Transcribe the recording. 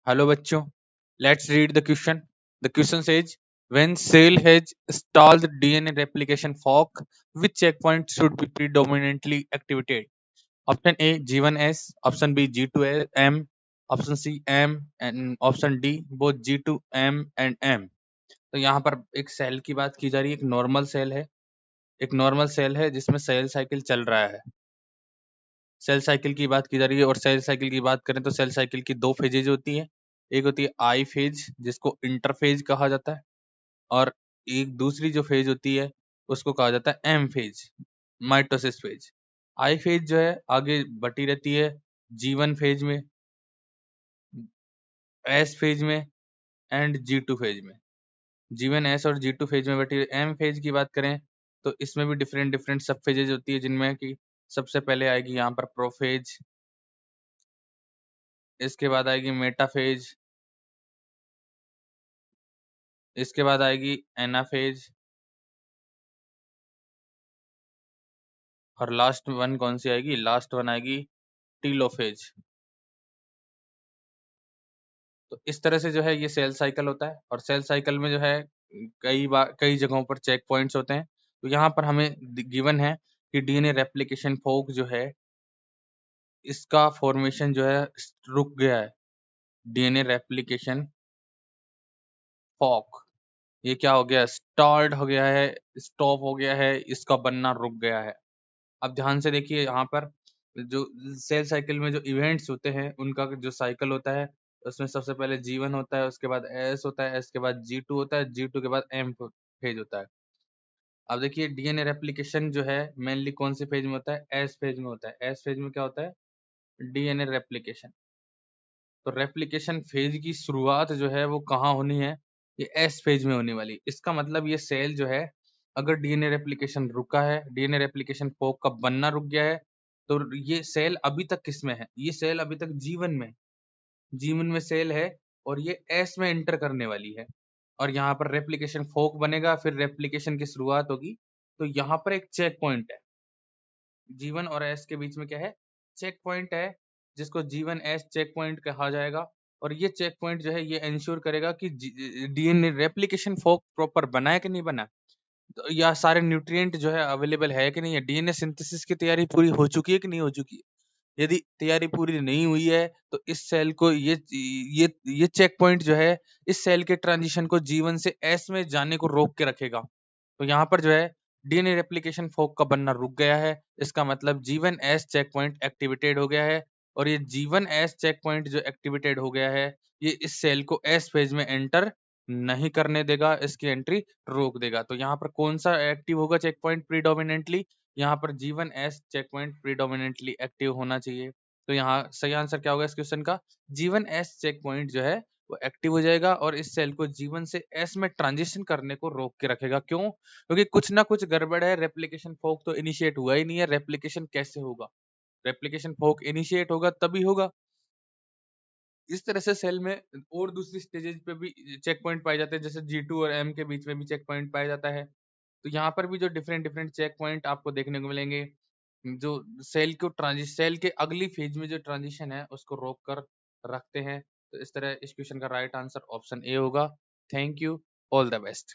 Hello bachcho, let's read the question. The question says, when cell has stalled DNA replication fork, which checkpoint should be predominantly activated? Option A G1S, option B G2M, option C M and option D both G2M and M. तो यहाँ पर एक cell की बात की जा रही है, एक नॉर्मल सेल है जिसमें सेल साइकिल चल रहा है। सेल साइकिल की बात की जा रही है और सेल साइकिल की बात करें तो सेल साइकिल की दो फेजेज होती है। एक होती है आई फेज जिसको इंटरफेज कहा जाता है और एक दूसरी जो फेज होती है उसको कहा जाता है M phase, mitosis phase. I phase जो है आगे बढ़ती रहती है G1 फेज में, एस फेज में एंड G2 फेज में। G1 एस और G2 फेज में बढ़ती है। एम फेज की बात करें तो इसमें भी डिफरेंट डिफरेंट सब फेजेज होती है जिनमें कि सबसे पहले आएगी यहाँ पर प्रोफेज, इसके बाद आएगी मेटाफेज, इसके बाद आएगी एनाफेज और लास्ट वन कौन सी आएगी? लास्ट वन आएगी टीलोफेज। तो इस तरह से जो है ये सेल साइकिल होता है और सेल साइकिल में जो है कई जगहों पर चेक पॉइंट्स होते हैं। तो यहाँ पर हमें गिवन है कि डीएनए रेप्लिकेशन फोक जो है इसका फॉर्मेशन जो है रुक गया है। डीएनए रेप्लिकेशन फोक ये क्या हो गया? स्टॉल्ड हो गया है, स्टॉप हो गया है, इसका बनना रुक गया है। अब ध्यान से देखिए यहाँ पर जो सेल साइकिल में जो इवेंट्स होते हैं उनका जो साइकिल होता है उसमें सबसे पहले G1 होता है, उसके बाद एस होता है, एस के बाद G2 होता है, G2 के बाद एम फेज होता है। अब देखिए डीएनए रेप्लिकेशन जो है मेनली कौन से फेज में होता है? एस फेज में होता है। एस फेज में क्या होता है? DNA replication. तो रेप्लिकेशन फेज की शुरुआत जो है वो कहाँ होनी है? ये एस फेज में होने वाली। इसका मतलब ये सेल जो है अगर डीएनए रेप्लिकेशन रुका है, डीएनए रेप्लिकेशन फोक का बनना रुक गया है, तो ये सेल अभी तक किसमें है? ये सेल अभी तक G1 में, G1 में सेल है और ये एस में एंटर करने वाली है और यहाँ पर रेप्लिकेशन फोक बनेगा, फिर रेप्लिकेशन की शुरुआत होगी। तो यहाँ पर एक चेक पॉइंट है, G1 और एस के बीच में क्या है? चेक पॉइंट है जिसको G1 एस चेक पॉइंट कहा जाएगा और ये चेक पॉइंट जो है ये इंश्योर करेगा कि डीएनए रेप्लिकेशन फोक प्रॉपर बना है कि नहीं बना, तो या सारे न्यूट्रिएंट जो है अवेलेबल है कि नहीं है, डीएनए सिंथेसिस की तैयारी पूरी हो चुकी है कि नहीं हो चुकी है। यदि तैयारी पूरी नहीं हुई है तो इस सेल को ये चेक पॉइंट जो है इस सेल के ट्रांजिशन को G1 से एस में जाने को रोक के रखेगा। तो यहाँ पर जो है डीएनए रेप्लिकेशन फोक का बनना रुक गया है, इसका मतलब G1 S check point activated हो गया है और ये G1 एस चेक पॉइंट जो एक्टिवेटेड हो गया है ये इस सेल को एस फेज में एंटर नहीं करने देगा, इसकी एंट्री रोक देगा। तो यहाँ पर कौन सा एक्टिव होगा चेक पॉइंट प्रीडोमिनेंटली? यहाँ पर G1 S check point predominantly active होना चाहिए। तो यहाँ सही आंसर क्या होगा इस क्वेश्चन का? G1 एस चेक पॉइंट जो है वो एक्टिव हो जाएगा और इस सेल को G1 से एस में ट्रांजिशन करने को रोक के रखेगा। क्यों? क्योंकि कुछ ना कुछ गड़बड़ है, रेप्लिकेशन फोक तो इनिशिएट हुआ ही नहीं है। रेप्लिकेशन कैसे होगा? रेप्लिकेशन फोक इनिशिएट होगा तभी होगा। इस तरह से सेल में और दूसरी स्टेजेस पे भी चेक पॉइंट पाए जाते हैं, जैसे G2 और M के बीच में भी चेक पॉइंट पाया जाता है। तो यहाँ पर भी जो डिफरेंट डिफरेंट चेक पॉइंट आपको देखने को मिलेंगे जो सेल के अगली फेज में जो ट्रांजिशन है उसको रोक कर रखते हैं। तो इस तरह इस क्वेश्चन का राइट आंसर ऑप्शन ए होगा। Thank you, all the best.